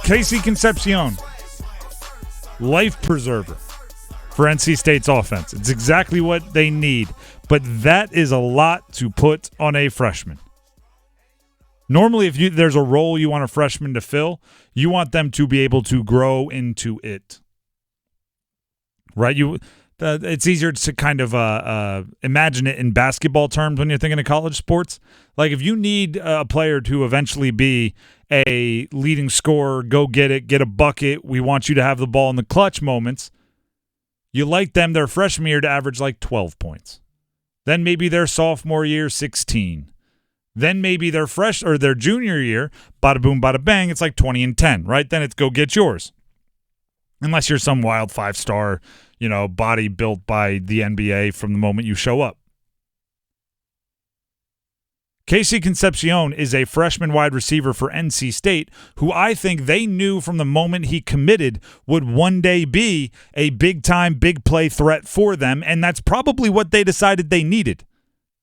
KC Concepcion, life preserver for NC State's offense. It's exactly what they need, but that is a lot to put on a freshman. Normally, if there's a role you want a freshman to fill, you want them to be able to grow into it. Right? It's easier to kind of imagine it in basketball terms when you're thinking of college sports. Like if you need a player to eventually be a leading scorer, go get it, get a bucket, we want you to have the ball in the clutch moments, you like them their freshman year to average like 12 points. Then maybe their sophomore year, 16. Then maybe their their junior year, bada boom, bada bang, it's like 20 and 10, right? Then it's go get yours. Unless you're some wild 5-star, body built by the NBA from the moment you show up. KC Concepcion is a freshman wide receiver for NC State who I think they knew from the moment he committed would one day be a big-time, big-play threat for them, and that's probably what they decided they needed,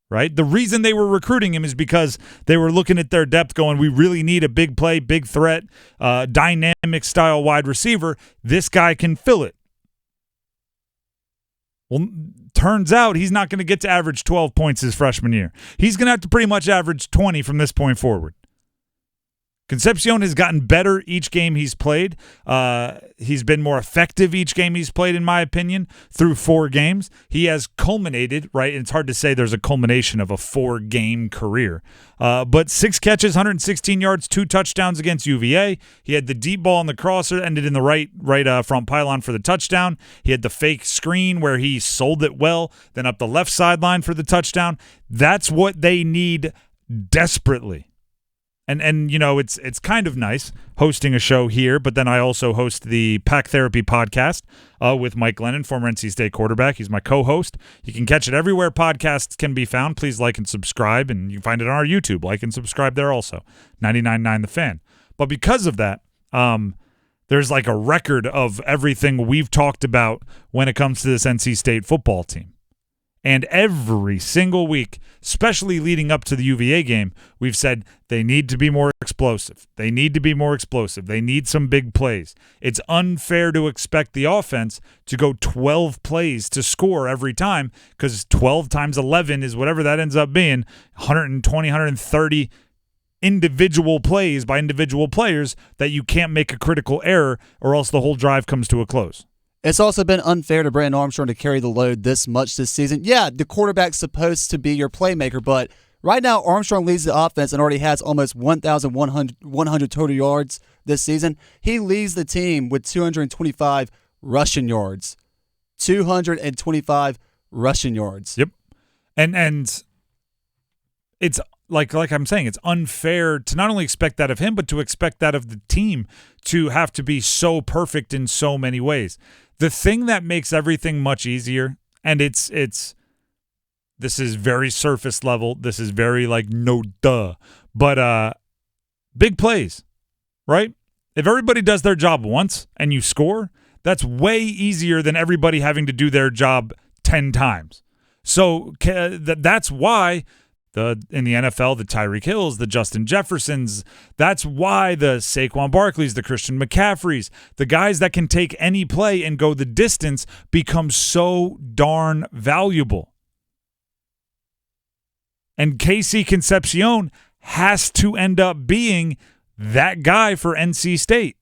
right? The reason they were recruiting him is because they were looking at their depth going, we really need a big play, big threat, dynamic-style wide receiver. This guy can fill it. Well, turns out he's not going to get to average 12 points his freshman year. He's going to have to pretty much average 20 from this point forward. Concepcion has gotten better each game he's played. He's been more effective each game he's played, in my opinion, through 4 games. He has culminated, right? And it's hard to say there's a culmination of a 4-game career. But 6 catches, 116 yards, 2 touchdowns against UVA. He had the deep ball on the crosser, ended in the right front pylon for the touchdown. He had the fake screen where he sold it well, then up the left sideline for the touchdown. That's what they need desperately. And it's kind of nice hosting a show here, but then I also host the Pack Therapy podcast with Mike Glennon, former NC State quarterback. He's my co-host. You can catch it everywhere podcasts can be found. Please like and subscribe, and you can find it on our YouTube. Like and subscribe there also, 99.9 The Fan. But because of that, there's like a record of everything we've talked about when it comes to this NC State football team. And every single week, especially leading up to the UVA game, we've said they need to be more explosive. They need to be more explosive. They need some big plays. It's unfair to expect the offense to go 12 plays to score every time because 12 times 11 is whatever that ends up being, 120, 130 individual plays by individual players that you can't make a critical error or else the whole drive comes to a close. It's also been unfair to Brandon Armstrong to carry the load this much this season. Yeah, the quarterback's supposed to be your playmaker, but right now Armstrong leads the offense and already has almost 1,100 total yards this season. He leads the team with 225 rushing yards. 225 rushing yards. Yep. And it's like I'm saying, it's unfair to not only expect that of him, but to expect that of the team to have to be so perfect in so many ways. The thing that makes everything much easier, and this is very surface level, this is very no duh, but big plays, right? If everybody does their job once and you score, that's way easier than everybody having to do their job 10 times. So that's why in the NFL, the Tyreek Hills, the Justin Jeffersons, that's why the Saquon Barkleys, the Christian McCaffreys, the guys that can take any play and go the distance become so darn valuable. And KC Concepcion has to end up being that guy for NC State.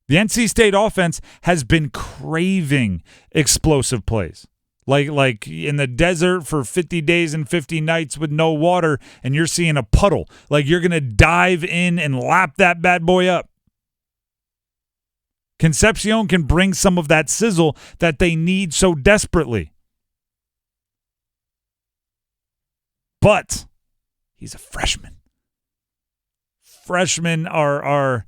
The NC State offense has been craving explosive plays. Like in the desert for 50 days and 50 nights with no water, and you're seeing a puddle. Like you're going to dive in and lap that bad boy up. Concepcion can bring some of that sizzle that they need so desperately. But he's a freshman. Freshmen are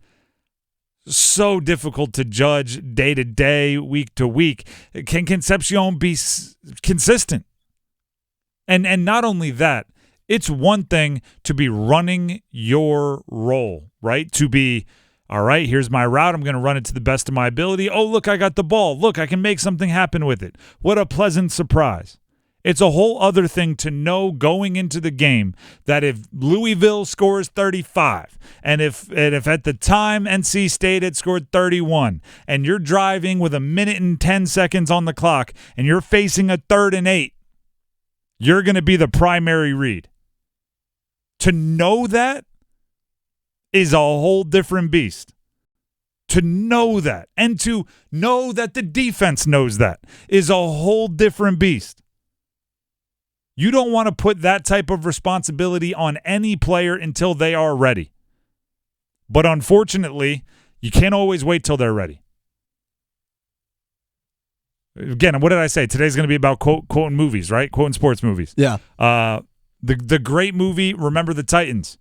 so difficult to judge day to day, week to week. Can Concepcion be consistent? And not only that, it's one thing to be running your role, right? To be, all right, here's my route. I'm going to run it to the best of my ability. Oh, look, I got the ball. Look, I can make something happen with it. What a pleasant surprise. It's a whole other thing to know going into the game that if Louisville scores 35 and if at the time NC State had scored 31 and you're driving with 1 minute and 10 seconds on the clock and you're facing a 3rd and 8, you're going to be the primary read. To know that is a whole different beast. To know that and to know that the defense knows that is a whole different beast. You don't want to put that type of responsibility on any player until they are ready. But unfortunately, you can't always wait till they're ready. Again, what did I say? Today's going to be about quoting movies, right? Quoting sports movies. Yeah. The great movie, Remember the Titans,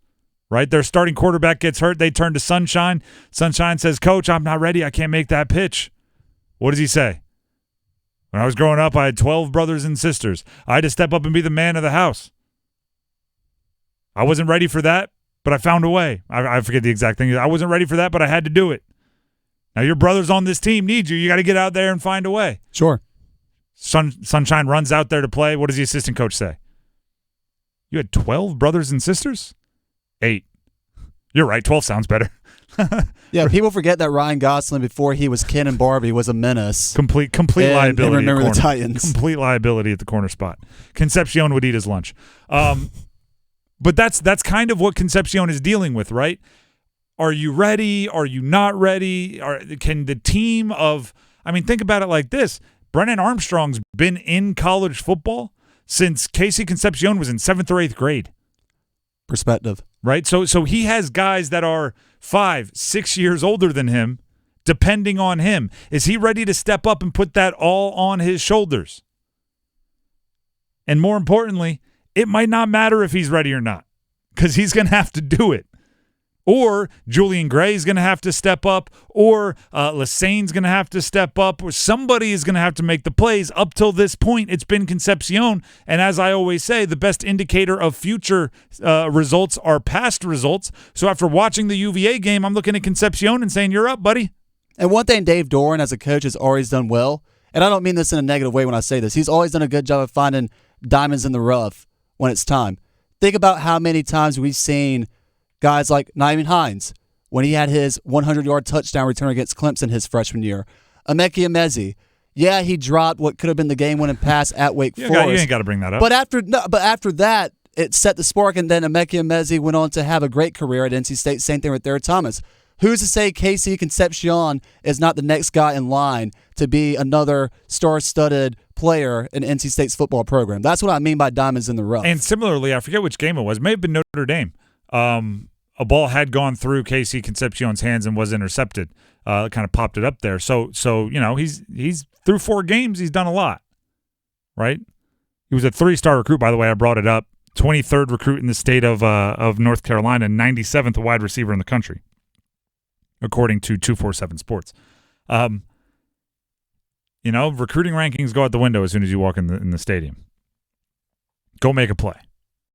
right? Their starting quarterback gets hurt. They turn to Sunshine. Sunshine says, "Coach, I'm not ready. I can't make that pitch." What does he say? "When I was growing up, I had 12 brothers and sisters. I had to step up and be the man of the house. I wasn't ready for that, but I found a way." I forget the exact thing. "I wasn't ready for that, but I had to do it. Now your brothers on this team need you. You got to get out there and find a way." Sure. Sunshine runs out there to play. What does the assistant coach say? "You had 12 brothers and sisters?" 8. "You're right. 12 sounds better." Yeah, people forget that Ryan Gosling, before he was Ken and Barbie, was a menace. Complete liability. And Remember at the corner. Titans. Complete liability at the corner spot. Concepcion would eat his lunch. But that's kind of what Concepcion is dealing with, right? Are you ready? Are you not ready? Can the team of – I mean, think about it like this. Brennan Armstrong's been in college football since KC Concepcion was in 7th or 8th grade. Perspective. Right? So he has guys that are 5, 6 years older than him, depending on him. Is he ready to step up and put that all on his shoulders? And more importantly, it might not matter if he's ready or not, because he's going to have to do it. Or Julian Gray is going to have to step up, or Lasane's going to have to step up, or somebody is going to have to make the plays. Up till this point, it's been Concepcion, and as I always say, the best indicator of future results are past results. So after watching the UVA game, I'm looking at Concepcion and saying, "You're up, buddy." And one thing Dave Doran as a coach has always done well, and I don't mean this in a negative way when I say this, he's always done a good job of finding diamonds in the rough when it's time. Think about how many times we've seen guys like Nyman Hines, when he had his 100-yard touchdown return against Clemson his freshman year. Emeka Emezi, yeah, he dropped what could have been the game-winning pass at Wake Forest. You ain't got to bring that up. But after that, it set the spark, and then Emeka Emezi went on to have a great career at NC State. Same thing with Derek Thomas. Who's to say KC Concepcion is not the next guy in line to be another star-studded player in NC State's football program? That's what I mean by diamonds in the rough. And similarly, I forget which game it was. It may have been Notre Dame. A ball had gone through KC Concepcion's hands and was intercepted. Kind of popped it up there. So you know, he's through 4 games. He's done a lot, right? He was a 3-star recruit, by the way. I brought it up. 23rd recruit in the state of North Carolina, 97th wide receiver in the country, according to 247 Sports. You know, recruiting rankings go out the window as soon as you walk in the stadium. Go make a play.